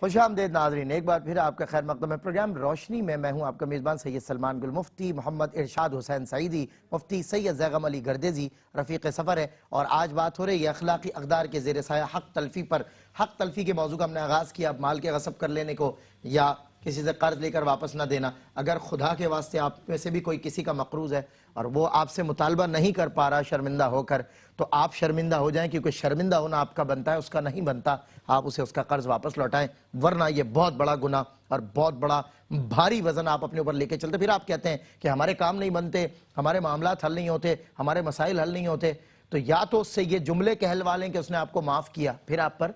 خوش آمدید ناظرین، ایک بار پھر آپ کا خیر مقدم ہے پروگرام روشنی میں میں ہوں آپ کا میزبان سید سلمان گل۔ مفتی محمد ارشاد حسین سعیدی، مفتی سید زیغم علی گردیزی رفیق سفر ہے، اور آج بات ہو رہی ہے اخلاقی اقدار کے زیر سایہ حق تلفی پر۔ حق تلفی کے موضوع کا ہم نے آغاز کیا، مال کے غصب کر لینے کو یا کسی سے قرض لے کر واپس نہ دینا۔ اگر خدا کے واسطے آپ میں سے بھی کوئی کسی کا مقروض ہے اور وہ آپ سے مطالبہ نہیں کر پا رہا شرمندہ ہو کر، تو آپ شرمندہ ہو جائیں، کیونکہ شرمندہ ہونا آپ کا بنتا ہے، اس کا نہیں بنتا۔ آپ اسے اس کا قرض واپس لوٹائیں، ورنہ یہ بہت بڑا گناہ اور بہت بڑا بھاری وزن آپ اپنے اوپر لے کے چلتے۔ پھر آپ کہتے ہیں کہ ہمارے کام نہیں بنتے، ہمارے معاملات حل نہیں ہوتے، ہمارے مسائل حل نہیں ہوتے، تو یا تو اس سے یہ جملے کہلوا لیں کہ اس نے آپ کو معاف کیا، پھر آپ پر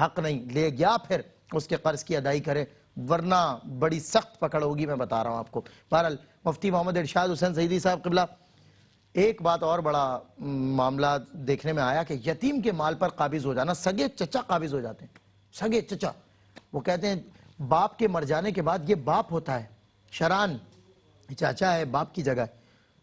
حق نہیں لے، یا پھر اس کے قرض کی ادائی کرے، ورنہ بڑی سخت پکڑ ہوگی، میں بتا رہا ہوں آپ کو۔ بہرحال مفتی محمد ارشاد حسین سعیدی صاحب قبلہ، ایک بات اور بڑا معاملہ دیکھنے میں آیا کہ یتیم کے مال پر قابض ہو جانا، سگے چچا قابض ہو جاتے ہیں، سگے چچا۔ وہ کہتے ہیں باپ کے مر جانے کے بعد یہ باپ ہوتا ہے، شران چاچا ہے، باپ کی جگہ ہے،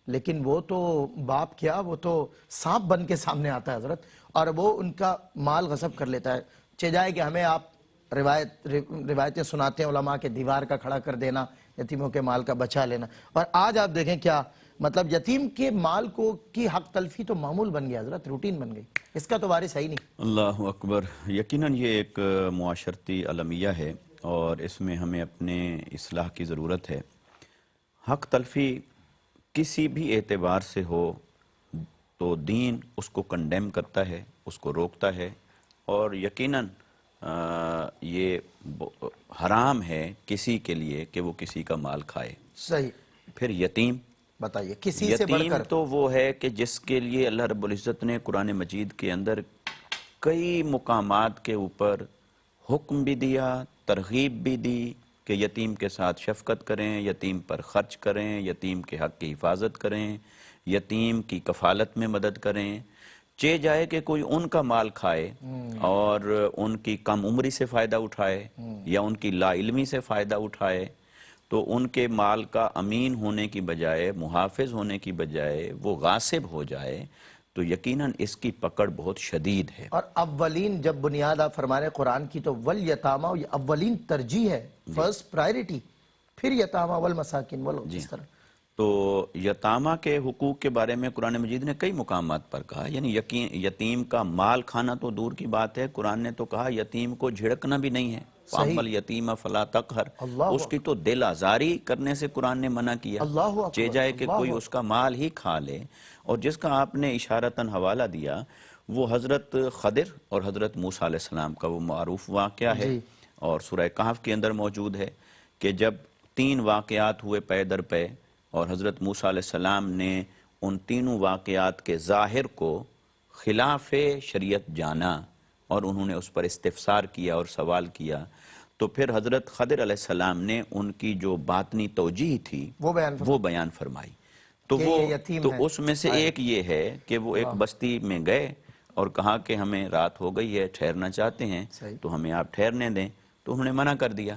لیکن وہ تو باپ کیا، وہ تو سانپ بن کے سامنے آتا ہے حضرت، اور وہ ان کا مال غصب کر لیتا ہے۔ چہ جائے کہ ہمیں آپ روایتیں سناتے ہیں علماء کے دیوار کا کھڑا کر دینا، یتیموں کے مال کا بچا لینا، اور آج آپ دیکھیں کیا مطلب یتیم کے مال کی حق تلفی تو معمول بن گیا حضرت، روٹین بن گئی، اس کا تو وارث ہے ہی نہیں۔ اللہ اکبر۔ یقیناً یہ ایک معاشرتی المیہ ہے اور اس میں ہمیں اپنے اصلاح کی ضرورت ہے۔ حق تلفی کسی بھی اعتبار سے ہو تو دین اس کو کنڈیم کرتا ہے، اس کو روکتا ہے، اور یقیناً یہ حرام ہے کسی کے لیے کہ وہ کسی کا مال کھائے۔ صحیح۔ پھر یتیم، بتائیے کسی سے بڑھ یتیم کر تو وہ ہے کہ جس کے لیے اللہ رب العزت نے قرآن مجید کے اندر کئی مقامات کے اوپر حکم بھی دیا، ترغیب بھی دی کہ یتیم کے ساتھ شفقت کریں، یتیم پر خرچ کریں، یتیم کے حق کی حفاظت کریں، یتیم کی کفالت میں مدد کریں۔ چہ جائے کہ کوئی ان کا مال کھائے اور ان کی کم عمری سے فائدہ اٹھائے یا ان کی لا علمی سے فائدہ اٹھائے، تو ان کے مال کا امین ہونے کی بجائے، محافظ ہونے کی بجائے وہ غاصب ہو جائے، تو یقیناً اس کی پکڑ بہت شدید ہے۔ اور اولین جب بنیاد آپ فرما رہے قرآن کی تو والیتاما، یہ اولین ترجیح ہے، فرسٹ پرائرٹی، پھر یتاما والمساکین اس طرح۔ تو یتامہ کے حقوق کے بارے میں قرآن مجید نے کئی مقامات پر کہا، یعنی یتیم کا مال کھانا تو دور کی بات ہے، قرآن نے تو کہا یتیم کو جھڑکنا بھی نہیں ہے، فَأَمَّا الْيَتِيمَ فَلَا تَقْهَرْ، اس کی تو دل آزاری کرنے سے قرآن نے منع کیا، چہ جائے کہ کوئی اس کا مال ہی کھا لے۔ اور جس کا آپ نے اشارتاً حوالہ دیا وہ حضرت خضر اور حضرت موسیٰ علیہ السلام کا وہ معروف واقعہ ہے، اور سورہ کہف کے اندر موجود ہے کہ جب 3 واقعات ہوئے پے در پے، اور حضرت موسیٰ علیہ السلام نے ان تینوں واقعات کے ظاہر کو خلاف شریعت جانا اور انہوں نے اس پر استفسار کیا اور سوال کیا، تو پھر حضرت خضر علیہ السلام نے ان کی جو باطنی توجیہ تھی وہ بیان فرمائی۔ تو اس میں سے ایک یہ ہے کہ وہ ایک بستی میں گئے اور کہا کہ ہمیں رات ہو گئی ہے، ٹھہرنا چاہتے ہیں، تو ہمیں آپ ٹھہرنے دیں، تو انہوں نے منع کر دیا۔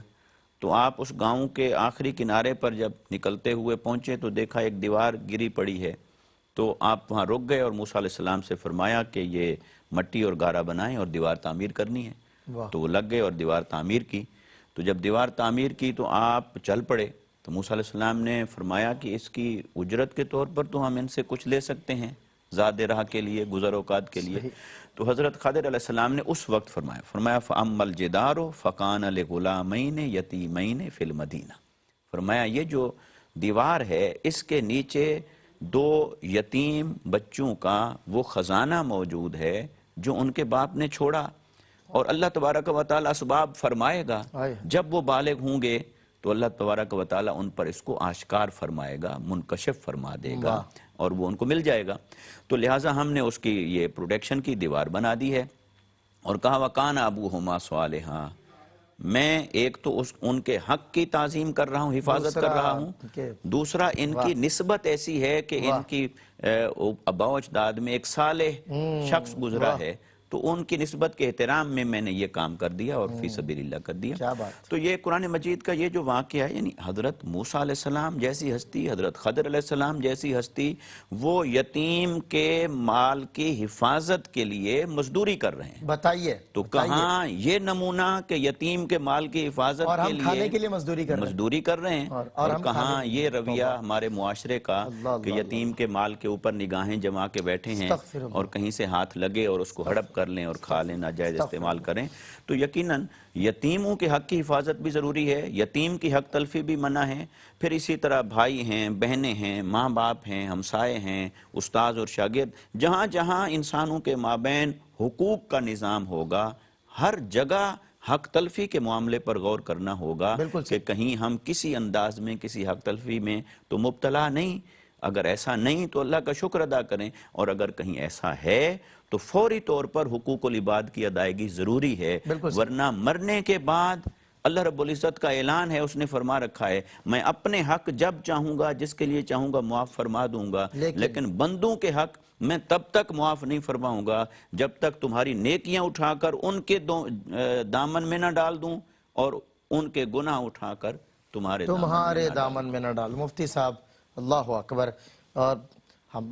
تو آپ اس گاؤں کے آخری کنارے پر جب نکلتے ہوئے پہنچے تو دیکھا ایک دیوار گری پڑی ہے، تو آپ وہاں رک گئے اور موسیٰ علیہ السلام سے فرمایا کہ یہ مٹی اور گارا بنائیں اور دیوار تعمیر کرنی ہے۔ تو وہ لگ گئے اور دیوار تعمیر کی۔ تو جب دیوار تعمیر کی تو آپ چل پڑے، تو موسیٰ علیہ السلام نے فرمایا کہ اس کی اجرت کے طور پر تو ہم ان سے کچھ لے سکتے ہیں، زاد راہ کے لیے، گزر اوقات کے لیے۔ تو حضرت خضر علیہ السلام نے اس وقت فرمایا فَأَمَّا الْجِدَارُ فَكَانَ لِغُلَامَيْنِ يَتِيمَيْنِ فِي الْمَدِينَةِ، فرمایا یہ جو دیوار ہے اس کے نیچے 2 یتیم بچوں کا وہ خزانہ موجود ہے جو ان کے باپ نے چھوڑا، اور اللہ تبارک و تعالیٰ اسباب فرمائے گا، جب وہ بالغ ہوں گے تو اللہ تبارک و تعالیٰ ان پر اس کو آشکار فرمائے گا، منکشف فرما دے گا، اور وہ ان کو مل جائے گا۔ تو لہٰذا ہم نے اس کی یہ پروٹیکشن کی دیوار بنا دی ہے، اور کہا وَكَانَ أَبُوهُمَا صَالِحًا، میں ایک تو ان کے حق کی تعظیم کر رہا ہوں، حفاظت کر رہا ہوں، دوسرا ان کی نسبت ایسی ہے کہ ان کی آباء و اجداد میں ایک صالح شخص گزرا ہے، تو ان کی نسبت کے احترام میں نے یہ کام کر دیا اور فی سبیل اللہ کر دیا. کیا بات. تو یہ قرآن مجید کا یہ جو واقعہ ہے، یعنی حضرت موسیٰ علیہ السلام جیسی ہستی، حضرت خضر علیہ السلام جیسی ہستی، وہ یتیم کے مال کی حفاظت کے لیے مزدوری کر رہے ہیں. بتائیے تو کہاں یہ نمونہ کہ یتیم کے مال کی حفاظت اور کے ہم کھانے کے لیے مزدوری کر رہے ہیں. مزدوری کر رہے ہیں، اور ہم کہاں یہ رویہ ہمارے معاشرے کا کہ یتیم کے مال کے اوپر نگاہیں جما کے بیٹھے ہیں اور کہیں سے ہاتھ لگے اور اس کو ہڑپ کر لیں اور کھا لیں، ناجائز استعمال کریں. تو یقیناً یتیموں کے حق کی حفاظت بھی ضروری ہے، یتیم کی حق تلفی بھی منع ہے. پھر اسی طرح بھائی ہیں، بہنیں ہیں، ماں باپ ہیں، ہمسائے ہیں، استاذ اور شاگرد، جہاں جہاں انسانوں کے مابین حقوق کا نظام ہوگا، ہر جگہ حق تلفی کے معاملے پر غور کرنا ہوگا کہ کہیں ہم کسی انداز میں کسی حق تلفی میں تو مبتلا نہیں. اگر ایسا نہیں تو اللہ کا شکر ادا کریں، اور اگر کہیں ایسا ہے تو فوری طور پر حقوق العباد کی ادائیگی ضروری ہے، ورنہ مرنے کے بعد اللہ رب العزت کا اعلان ہے، اس نے فرما رکھا ہے میں اپنے حق جب چاہوں گا جس کے لیے چاہوں گا معاف فرما دوں گا، لیکن بندوں کے حق میں تب تک معاف نہیں فرماؤں گا جب تک تمہاری نیکیاں اٹھا کر ان کے دامن میں نہ ڈال دوں اور ان کے گناہ اٹھا کر تمہارے دامن میں نہ ڈال. مفتی صاحب اللہ اکبر. اور ہم